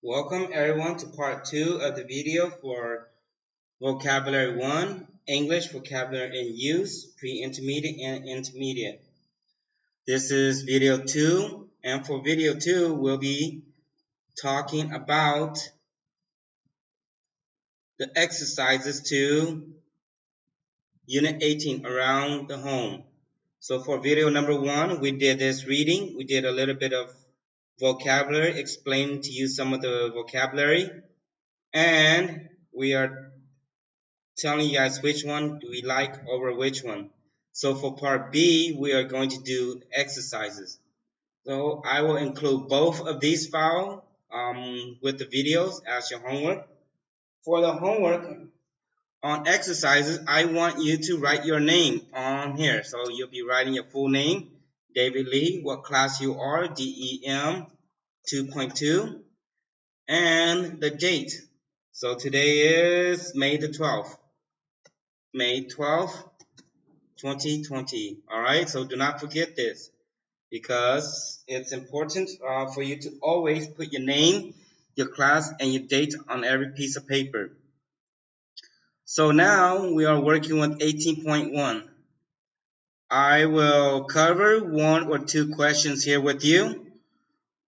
Welcome everyone to part 2 of the video for Vocabulary 1, English Vocabulary in Use, Pre-Intermediate and Intermediate. This is video 2, and for video 2 we'll be talking about the exercises to Unit 18, Around the Home. So for video number 1, we did this reading. We did a little bit of vocabulary, explaining to you some of the vocabulary, and we are telling you guys which one do we like over which one. So for part B, we are going to do exercises. So I will include both of these files with the videos as your homework. For the homework on exercises, I want you to write your name on here. So you'll be writing your full name, David Lee, what class you are, DEM 2.2, and the date. So today is May the 12th. May 12th, 2020. All right, so do not forget this because it's important for you to always put your name, your class, and your date on every piece of paper. So now we are working with 18.1. I will cover one or two questions here with you.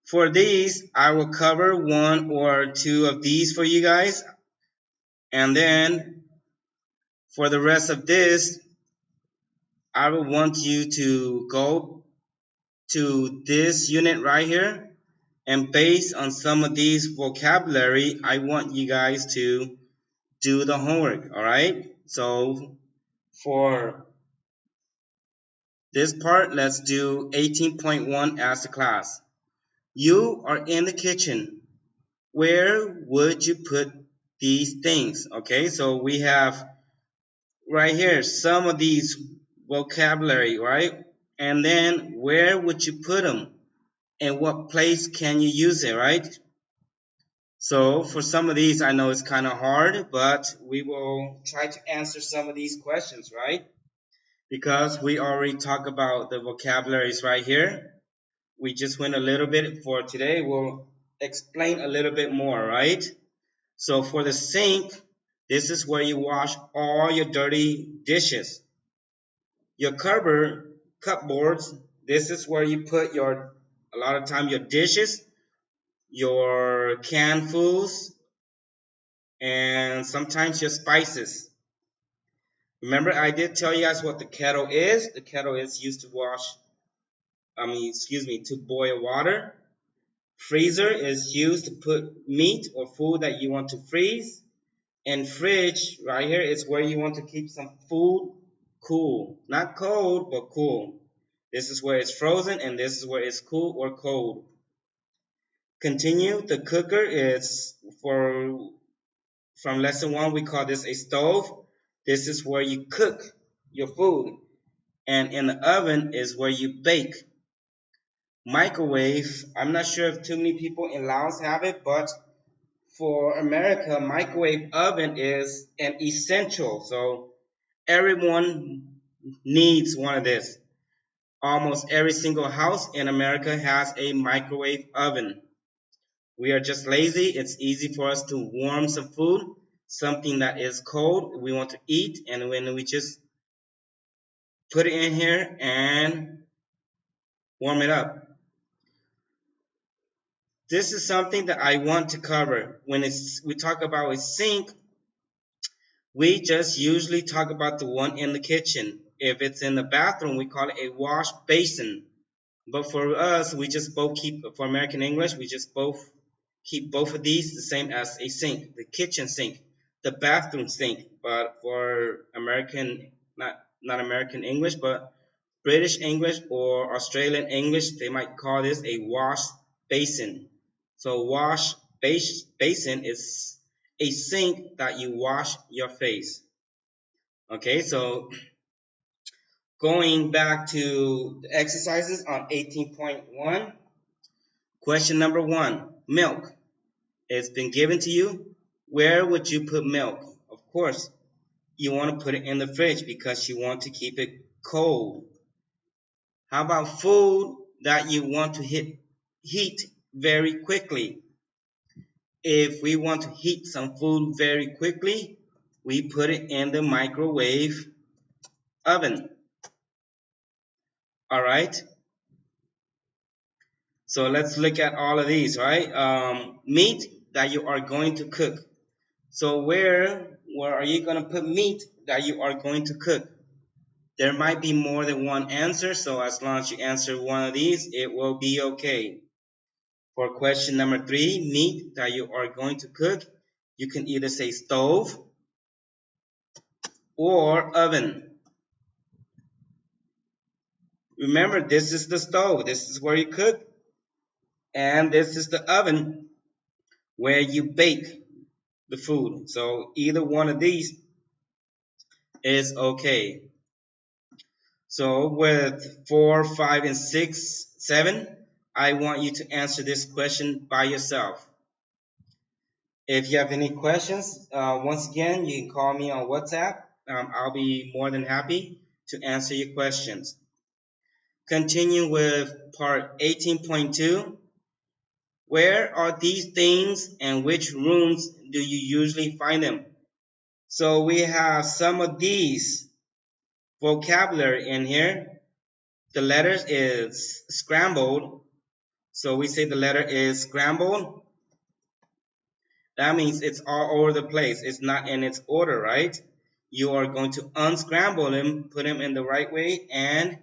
For these, I will cover one or two of these for you guys. And then for the rest of this, I will want you to go to this unit right here, and based on some of these vocabulary, I want you guys to do the homework. All right, so for this part, let's do 18.1 as a class. You are in the kitchen. Where would you put these things? Okay, so we have right here some of these vocabulary, right? And then where would you put them? And what place can you use it, right? So for some of these, I know it's kind of hard, but we will try to answer some of these questions, right? Because we already talked about the vocabularies right here. We just went a little bit for today. We'll explain a little bit more, right? So for the sink, this is where you wash all your dirty dishes. Your cupboards, this is where you put a lot of time your dishes, your canned foods, and sometimes your spices. Remember, I did tell you guys what the kettle is. The kettle is used to to boil water. Freezer is used to put meat or food that you want to freeze. And fridge, right here, is where you want to keep some food cool. Not cold, but cool. This is where it's frozen, and this is where it's cool or cold. Continue. The cooker is from lesson 1, we call this a stove. This is where you cook your food. And in the oven is where you bake. Microwave, I'm not sure if too many people in Laos have it, but for America, microwave oven is an essential. So everyone needs one of this. Almost every single house in America has a microwave oven. We are just lazy. It's easy for us to warm some food, something that is cold we want to eat, and when we just put it in here and warm it up. This is something that I want to cover. When we talk about a sink, we just usually talk about the one in the kitchen. If it's in the bathroom, we call it a wash basin. But for us, we just both keep, for American English, we just both keep both of these the same as a sink, the kitchen sink, the bathroom sink. But for American, not American English, but British English or Australian English, they might call this a wash basin. So wash basin is a sink that you wash your face. Okay, so going back to the exercises on 18.1, question number 1, milk. It's been given to you. Where would you put milk? Of course, you want to put it in the fridge because you want to keep it cold. How about food that you want to heat very quickly? If we want to heat some food very quickly, we put it in the microwave oven. All right. So let's look at all of these, right? Meat that you are going to cook. So where are you going to put meat that you are going to cook? There might be more than one answer, so as long as you answer one of these, it will be okay. For question number 3, meat that you are going to cook, you can either say stove or oven. Remember, this is the stove. This is where you cook. And this is the oven where you bake the food. So either one of these is okay. So with 4, 5, and 6, 7, I want you to answer this question by yourself. If you have any questions, once again, you can call me on WhatsApp. I'll be more than happy to answer your questions. Continue with part 18.2. Where are these things and which rooms do you usually find them? So we have some of these vocabulary in here. The letters is scrambled. So we say the letter is scrambled. That means it's all over the place. It's not in its order, right? You are going to unscramble them, put them in the right way, and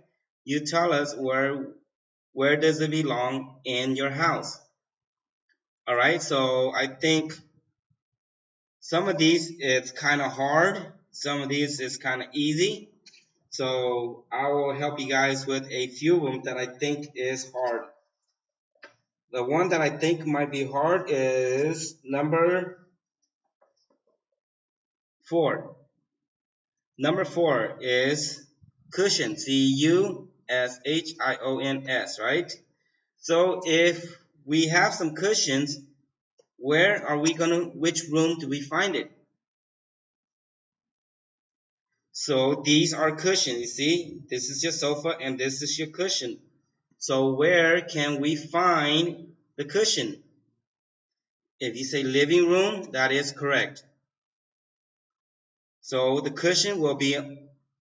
you tell us where does it belong in your house. All right, so I think some of these it's kind of hard. Some of these is kind of easy. So I will help you guys with a few of them that I think is hard. The one that I think might be hard is number 4. Number 4 is cushion. Cushins, right? So if we have some cushions, which room do we find it? So these are cushions, you see? This is your sofa and this is your cushion. So where can we find the cushion? If you say living room, that is correct. So the cushion will be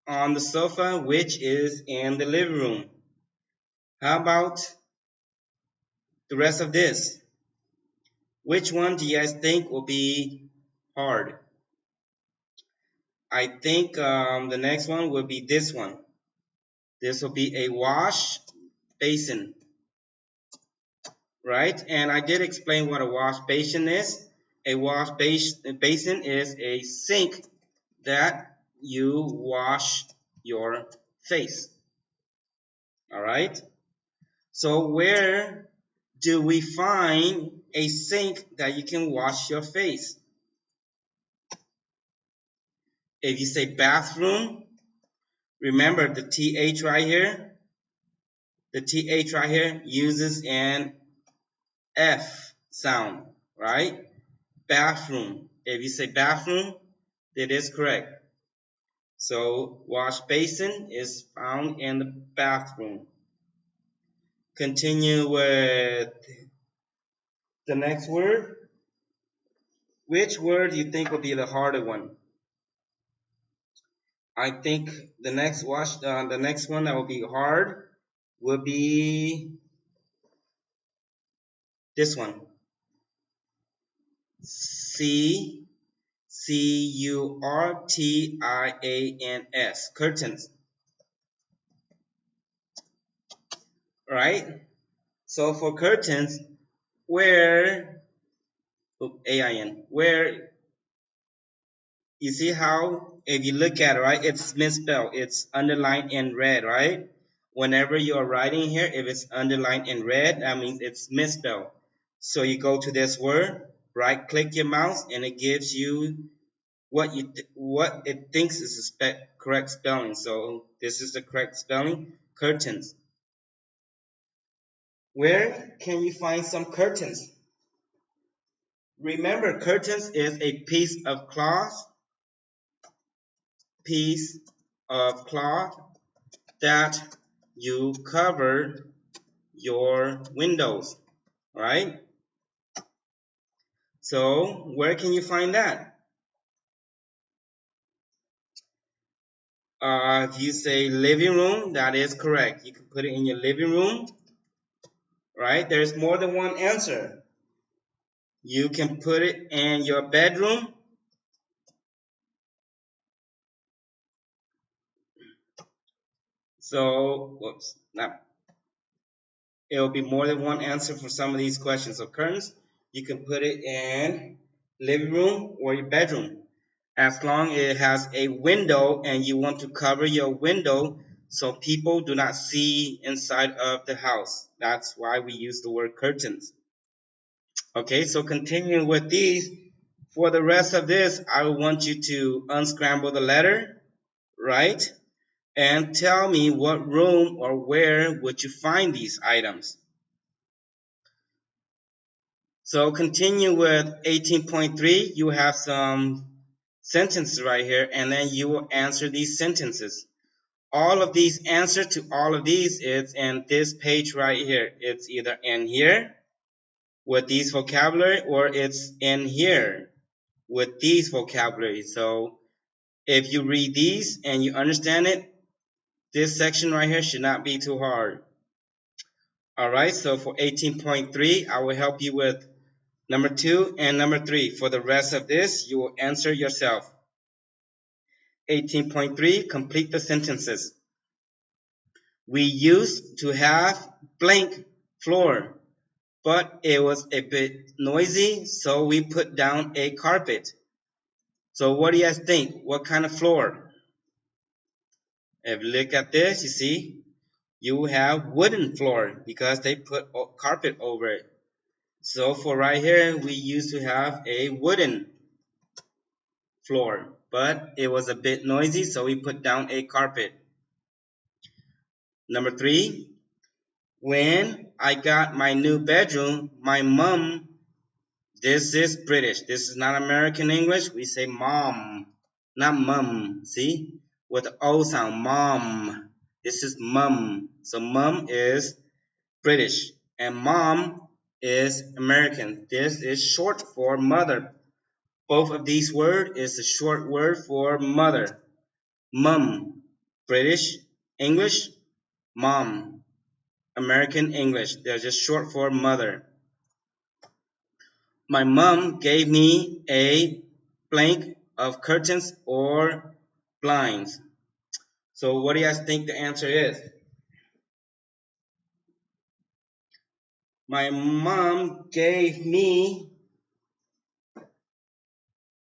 on the sofa, which is in the living room. How about the rest of this? Which one do you guys think will be hard? I think the next one will be this one. This will be a wash basin, right? And I did explain what a wash basin is. A wash basin is a sink that you wash your face. All right? So where do we find a sink that you can wash your face? If you say bathroom, remember the TH right here. The TH right here uses an F sound, right? Bathroom. If you say bathroom, that is correct. So wash basin is found in the bathroom. Continue with the next word. Which word do you think will be the harder one? I think the next one that will be hard will be this one. Curtins. Curtains. Right? So for curtains, where where you see how if you look at it, right, it's misspelled. It's underlined in red, right? Whenever you are writing here, if it's underlined in red, that means it's misspelled. So you go to this word, right click your mouse, and it gives you what it thinks is the correct spelling. So this is the correct spelling, curtains. Where can you find some curtains? Remember, curtains is a piece of cloth that you cover your windows, right? So where can you find that? If you say living room, that is correct. You can put it in your living room, right? There's more than one answer. You can put it in your bedroom. So, whoops, now it will be more than one answer for some of these questions. So curtains, you can put it in living room or your bedroom. As long as it has a window and you want to cover your window so people do not see inside of the house. That's why we use the word curtains. Okay, so continuing with these, for the rest of this, I want you to unscramble the letter, right? And tell me what room or where would you find these items. So continue with 18.3. You have some sentences right here, and then you will answer these sentences. All of these answers to all of these is in this page right here. It's either in here with these vocabulary or it's in here with these vocabulary. So if you read these and you understand it, this section right here should not be too hard. Alright, so for 18.3, I will help you with number 2 and number 3. For the rest of this, you will answer yourself. 18.3, complete the sentences. We used to have blank floor, but it was a bit noisy, so we put down a carpet. So what do you guys think? What kind of floor? If you look at this, you see, you have wooden floor because they put carpet over it. So for right here, we used to have a wooden floor, but it was a bit noisy, so we put down a carpet. Number 3, when I got my new bedroom, my mom, this is British. This is not American English. We say mom, not mum. See? With the O sound, mom. This is mum. So mum is British and mom is American. This is short for mother. Both of these words is a short word for mother. Mum, British English, mom, American English. They're just short for mother. My mom gave me a blank of curtains or blinds. So what do you guys think the answer is? My mom gave me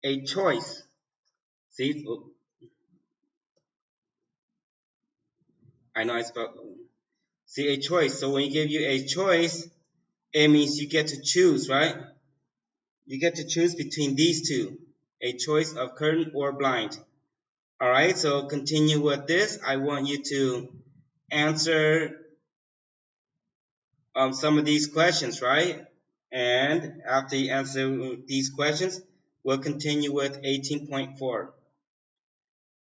a choice. See, I know I spelled. See, a choice. So when you give you a choice, it means you get to choose, right? You get to choose between these two. A choice of curtain or blind. Alright, so continue with this. I want you to answer some of these questions, right? And after you answer these questions, we'll continue with 18.4.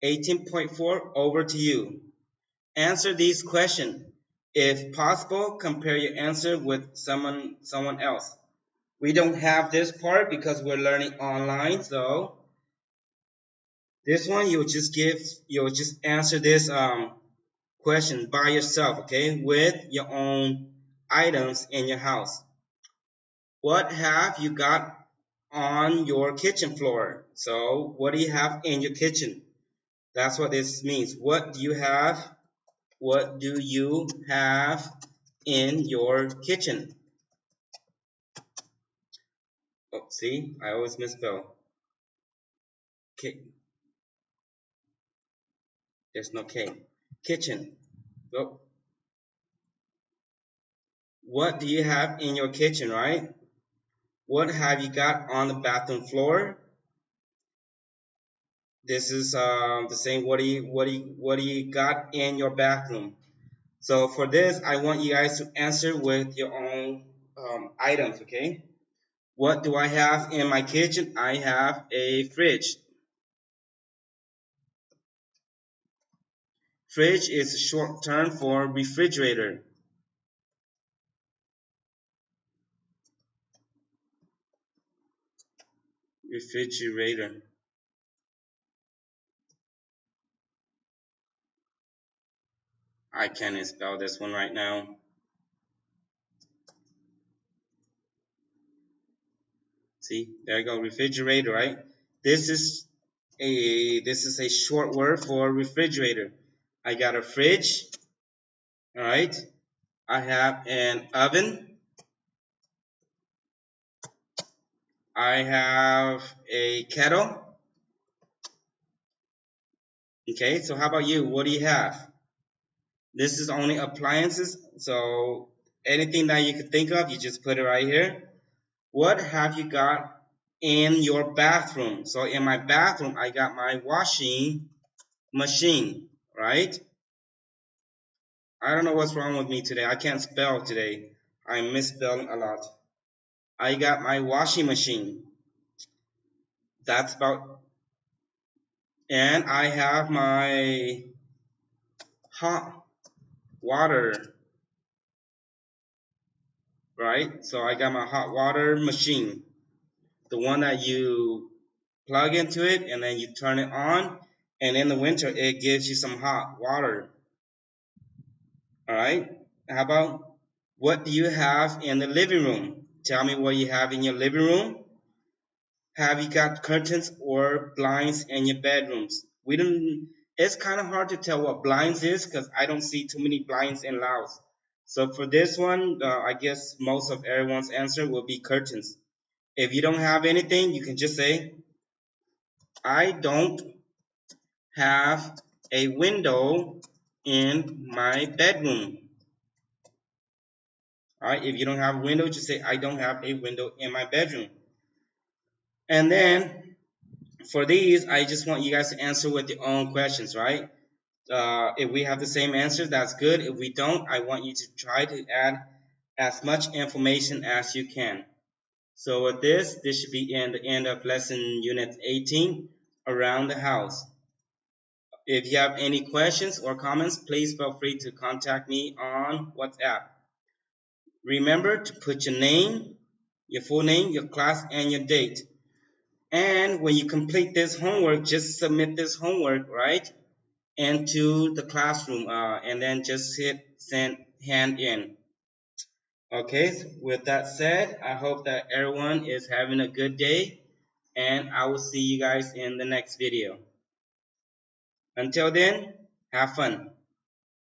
18.4, over to you. Answer these questions. If possible, compare your answer with someone else. We don't have this part because we're learning online, so this one you'll just answer this question by yourself, okay, with your own items in your house. What have you got on your kitchen floor? So what do you have in your kitchen? That's what this means. What do you have? What do you have in your kitchen? Oh, see, I always misspell. Okay, there's no K. Kitchen. Oh, what do you have in your kitchen, right? What have you got on the bathroom floor? This is the same. What do you got in your bathroom? So for this, I want you guys to answer with your own items. Okay. What do I have in my kitchen? I have a fridge. Fridge is a short term for refrigerator. refrigerator. I can't spell this one right now. See, there you go, refrigerator, right? This is a short word for refrigerator. I got a fridge, all right? I have an oven. I have a kettle. Okay, so how about you? What do you have? This is only appliances, so anything that you could think of, you just put it right here. What have you got in your bathroom? So in my bathroom, I got my washing machine, right? I don't know what's wrong with me today. I can't spell today. I'm misspelling a lot. I got my washing machine. That's about, and I have my hot water, right? So I got my hot water machine, the one that you plug into it and then you turn it on, and in the winter it gives you some hot water. All right. How about, what do you have in the living room? Tell me what you have in your living room. Have you got curtains or blinds in your bedrooms? We don't. It's kind of hard to tell what blinds is because I don't see too many blinds in Laos. So for this one, I guess most of everyone's answer will be curtains. If you don't have anything, you can just say, I don't have a window in my bedroom. All right. If you don't have a window, just say, I don't have a window in my bedroom. And then for these, I just want you guys to answer with your own questions, right? If we have the same answers, that's good. If we don't, I want you to try to add as much information as you can. So with this should be in the end of lesson unit 18, around the house. If you have any questions or comments, please feel free to contact me on WhatsApp. Remember to put your name, your full name, your class, and your date. And when you complete this homework, just submit this homework, right, into the classroom, and then just hit send hand in. Okay, so with that said, I hope that everyone is having a good day, and I will see you guys in the next video. Until then, have fun.